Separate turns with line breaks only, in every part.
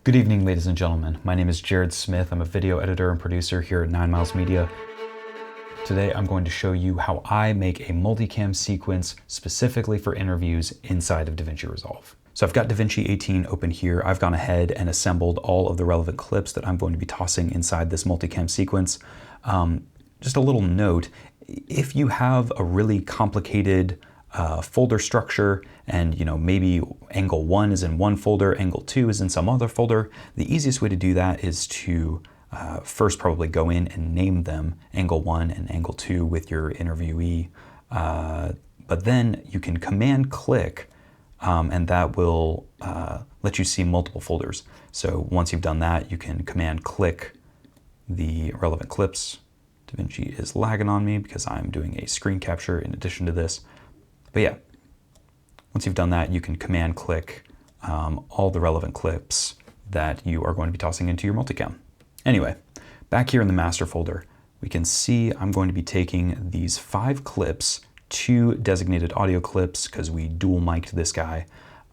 Good evening, ladies and gentlemen. My name is Jared Smith. I'm a video editor and producer here at 9 Miles Media. Today, I'm going to show you how I make a multicam sequence specifically for interviews inside of DaVinci Resolve. So I've got DaVinci 18 open here. I've gone ahead and assembled all of the relevant clips that I'm going to be tossing inside this multicam sequence. Just a little note, if you have a really complicated folder structure and maybe angle 1 is in one folder, angle 2 is in some other folder, the easiest way to do that is to first probably go in and name them angle 1 and angle 2 with your interviewee, but then you can command click and that will let you see multiple folders. So once you've done that, you can command click the relevant clips. DaVinci is lagging on me because I'm doing a screen capture in addition to this. But yeah, once you've done that, you can command click all the relevant clips that you are going to be tossing into your multicam. Anyway, back here in the master folder, we can see I'm going to be taking these 5 clips, 2 designated audio clips because we dual mic'd this guy,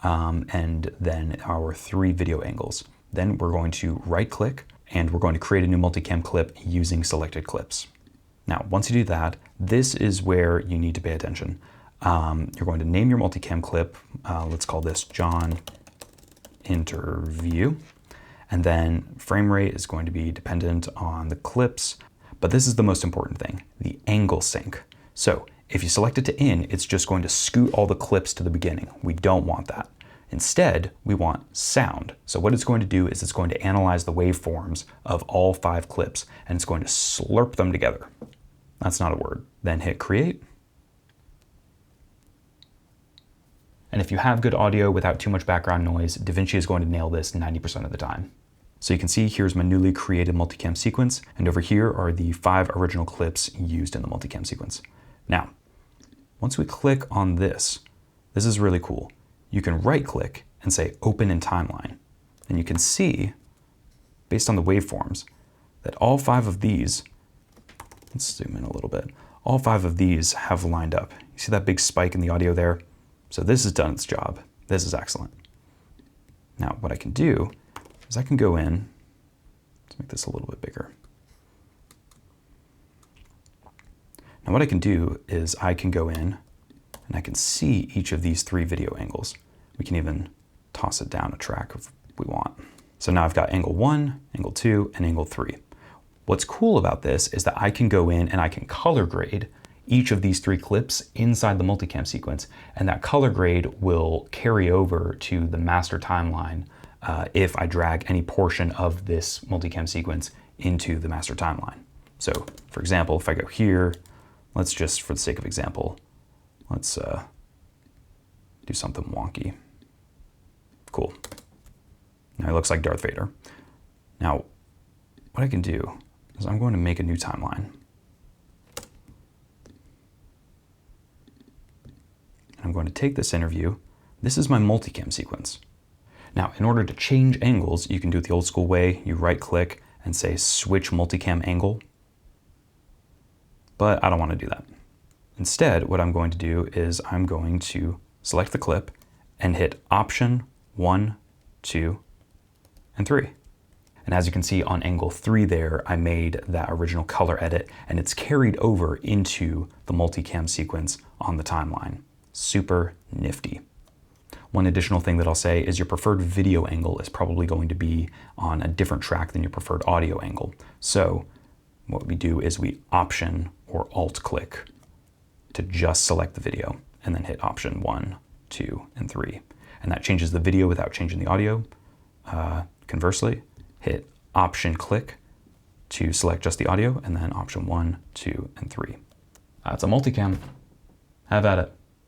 and then our 3 video angles. Then we're going to right click and we're going to create a new multicam clip using selected clips. Now, once you do that, this is where you need to pay attention. You're going to name your multicam clip. Let's call this John Interview. And then frame rate is going to be dependent on the clips. But this is the most important thing, the angle sync. So if you select it to in, it's just going to scoot all the clips to the beginning. We don't want that. Instead, we want sound. So what it's going to do is it's going to analyze the waveforms of all 5 clips and it's going to slurp them together. That's not a word. Then hit create. And if you have good audio without too much background noise, DaVinci is going to nail this 90% of the time. So you can see here's my newly created multicam sequence, and over here are the 5 original clips used in the multicam sequence. Now, once we click on this, this is really cool. You can right click and say open in timeline. And you can see, based on the waveforms, that all 5 of these, let's zoom in a little bit, all 5 of these have lined up. You see that big spike in the audio there? So this has done its job. This is excellent. Now what I can do is I can go in, let's make this a little bit bigger. Now what I can do is I can go in and I can see each of these 3 video angles. We can even toss it down a track if we want. So now I've got angle 1, angle 2, and angle 3. What's cool about this is that I can go in and I can color grade each of these 3 clips inside the multicam sequence, and that color grade will carry over to the master timeline if I drag any portion of this multicam sequence into the master timeline. So for example, if I go here, let's just, for the sake of example, let's do something wonky. Cool. Now he looks like Darth Vader. Now, what I can do is I'm going to make a new timeline. I'm going to take this interview. This is my multicam sequence. Now, in order to change angles, you can do it the old school way. You right click and say switch multicam angle. But I don't want to do that. Instead, what I'm going to do is I'm going to select the clip and hit option 1, 2, and 3. And as you can see on angle 3 there, I made that original color edit and it's carried over into the multicam sequence on the timeline. Super nifty. One additional thing that I'll say is your preferred video angle is probably going to be on a different track than your preferred audio angle. So what we do is we option or alt click to just select the video and then hit option 1, 2, and 3. And that changes the video without changing the audio. Conversely, hit option click to select just the audio and then option 1, 2, and 3. That's a multicam. Have at it.